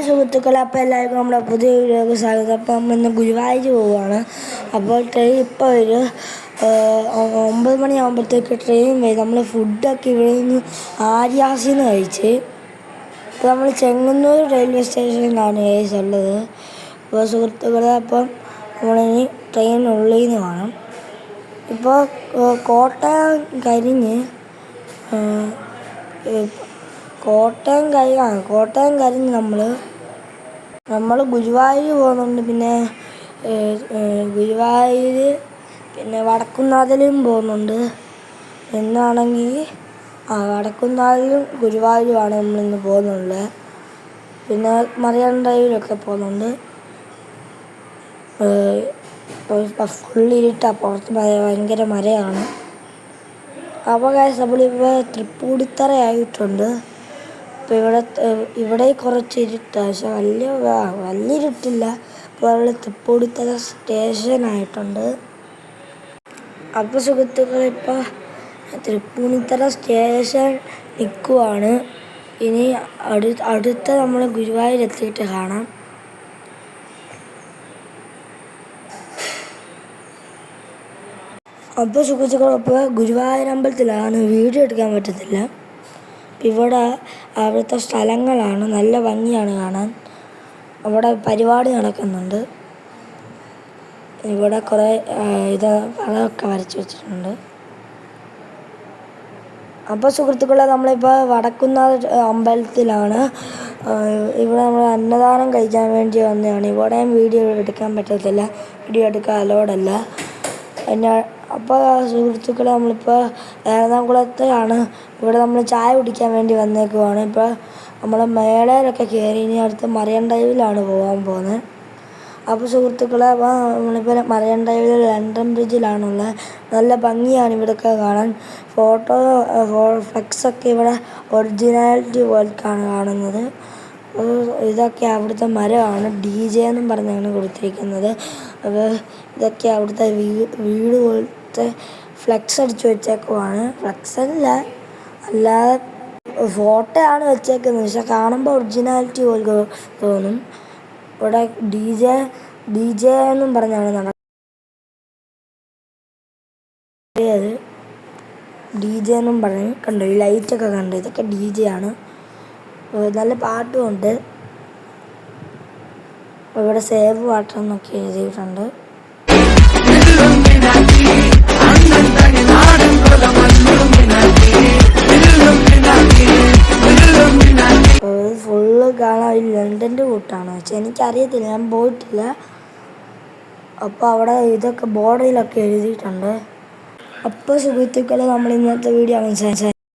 സുഹൃത്തുക്കളെ, അപ്പോൾ എല്ലാവർക്കും നമ്മുടെ പുതിയ വീഡിയോക്ക് സ്വാഗതം. അപ്പോൾ നമ്മൾ ഇന്ന് ഗുരുവായൂർ പോവുകയാണ്. അപ്പോൾ ട്രെയിൻ ഇപ്പോൾ ഒരു 9 മണിയാകുമ്പോഴത്തേക്ക് ട്രെയിൻ വരും. നമ്മൾ ഫുഡൊക്കെ ഇവിടെ നിന്ന് ആര്യാസിൽ നിന്ന് കഴിച്ച്. ഇപ്പോൾ നമ്മൾ ചെങ്ങന്നൂർ റെയിൽവേ സ്റ്റേഷനിലാണ് ഉള്ളത്. അപ്പോൾ സുഹൃത്തുക്കളെ, അപ്പം നമ്മളിനി ട്രെയിനുള്ളിൽ നിന്ന് കാണാം. ഇപ്പോൾ കോട്ടയം കഴിഞ്ഞ് നമ്മൾ ഗുരുവായൂർ പോകുന്നുണ്ട്. പിന്നെ ഗുരുവായൂർ പിന്നെ വടക്കുംനാഥനും പോകുന്നുണ്ട്. എന്നാണെങ്കിൽ വടക്കുംനാഥനും ഗുരുവായൂരുമാണ് നമ്മളിന്ന് പോകുന്നുള്ളത്. പിന്നെ മറിയം ഡ്രൈവിലൊക്കെ പോകുന്നുണ്ട്. ഫുള്ളിരിട്ടാണ്, പുറത്ത് ഭയങ്കര മരയാണ്. അപ്പോൾ നമ്മളിപ്പോൾ തൃപ്പൂണിത്തറയായിട്ടുണ്ട്. അപ്പോൾ ഇവിടെ കുറച്ച് ഇരുട്ടാണ്, പക്ഷെ വലിയ ഇരുട്ടില്ല. അപ്പോൾ നമ്മൾ തൃപ്പൂണിത്തറ സ്റ്റേഷനായിട്ടുണ്ട്. അപ്പോൾ സുഹൃത്തുക്കൾ, ഇപ്പോൾ തൃപ്പൂണിത്തറ സ്റ്റേഷൻ നിൽക്കുവാണ്. ഇനി അടുത്ത നമ്മൾ ഗുരുവായൂർ എത്തിയിട്ട് കാണാം. അപ്പോൾ സുഹൃത്തുക്കൾ, ഇപ്പോൾ ഗുരുവായൂർ അമ്പലത്തിലാണ്, വീഡിയോ എടുക്കാൻ പറ്റത്തില്ല. ഇവിടെ അവിടുത്തെ സ്ഥലങ്ങളാണ്, നല്ല ഭംഗിയാണ് കാണാൻ. അവിടെ പരിപാടി നടക്കുന്നുണ്ട്. ഇവിടെ കുറേ പടമൊക്കെ വരച്ച് വെച്ചിട്ടുണ്ട്. അപ്പോൾ സുഹൃത്തുക്കളെ, നമ്മളിപ്പോൾ വടക്കുംനാഥ അമ്പലത്തിലാണ്. ഇവിടെ നമ്മൾ അന്നദാനം കഴിക്കാൻ വേണ്ടി വന്നതാണ്. ഇവിടെയും വീഡിയോ എടുക്കാൻ പറ്റത്തില്ല, വീഡിയോ എടുക്കാൻ അലോഡല്ല. അപ്പോൾ സുഹൃത്തുക്കളെ, നമ്മളിപ്പോൾ എറണാകുളത്താണ്. ഇവിടെ നമ്മൾ ചായ കുടിക്കാൻ വേണ്ടി വന്നേക്കുവാണ്. ഇപ്പോൾ നമ്മൾ മേളയിലൊക്കെ കയറി ഇനി അടുത്ത് മറിയം ഡ്രൈവിലാണ് പോകാൻ പോകുന്നത്. അപ്പോൾ സുഹൃത്തുക്കളെ, നമ്മളിപ്പോൾ മറിയം ഡ്രൈവിൽ ലണ്ടൻ ബ്രിഡ്ജിലാണുള്ളത്. നല്ല ഭംഗിയാണ് ഇവിടെയൊക്കെ കാണാൻ. ഫ്ലെക്സൊക്കെ ഇവിടെ ഒറിജിനാലിറ്റി പോലെയാണ് കാണുന്നത്. ഇതൊക്കെ അവിടുത്തെ മരമാണ്, DJ എന്നും പറഞ്ഞാണ് കൊടുത്തിരിക്കുന്നത്. അപ്പോൾ ഇതൊക്കെ അവിടുത്തെ വീട് പോലത്തെ ഫ്ലെക്സ് അടിച്ച് വെച്ചേക്കുവാണ്. ഫ്ലെക്സ് അല്ലാതെ ഫോട്ടോ ആണ് വെച്ചേക്കുന്നത്, പക്ഷെ കാണുമ്പോൾ ഒറിജിനാലിറ്റി പോലെ തോന്നും. ഇവിടെ DJ എന്നും പറഞ്ഞാണ് നടക്കുന്നത്. DJ എന്നും പറഞ്ഞ് കണ്ടോ, ഈ ലൈറ്റൊക്കെ കണ്ടോ, ഇതൊക്കെ DJ ആണ്. നല്ല പാട്ടും ഉണ്ട്. ഇവിടെ സേവ് വാട്ടർ എന്നൊക്കെ എഴുതിയിട്ടുണ്ട്. ഫുള്ള് കാണാൻ ലണ്ടൻ്റെ കൂട്ടാണ്, പക്ഷെ എനിക്കറിയത്തില്ല, ഞാൻ പോയിട്ടില്ല. അപ്പോൾ അവിടെ ഇതൊക്കെ ബോർഡിലൊക്കെ എഴുതിയിട്ടുണ്ട്. അപ്പോൾ സുഹൃത്തുക്കളെ, നമ്മൾ ഇന്നത്തെ വീഡിയോ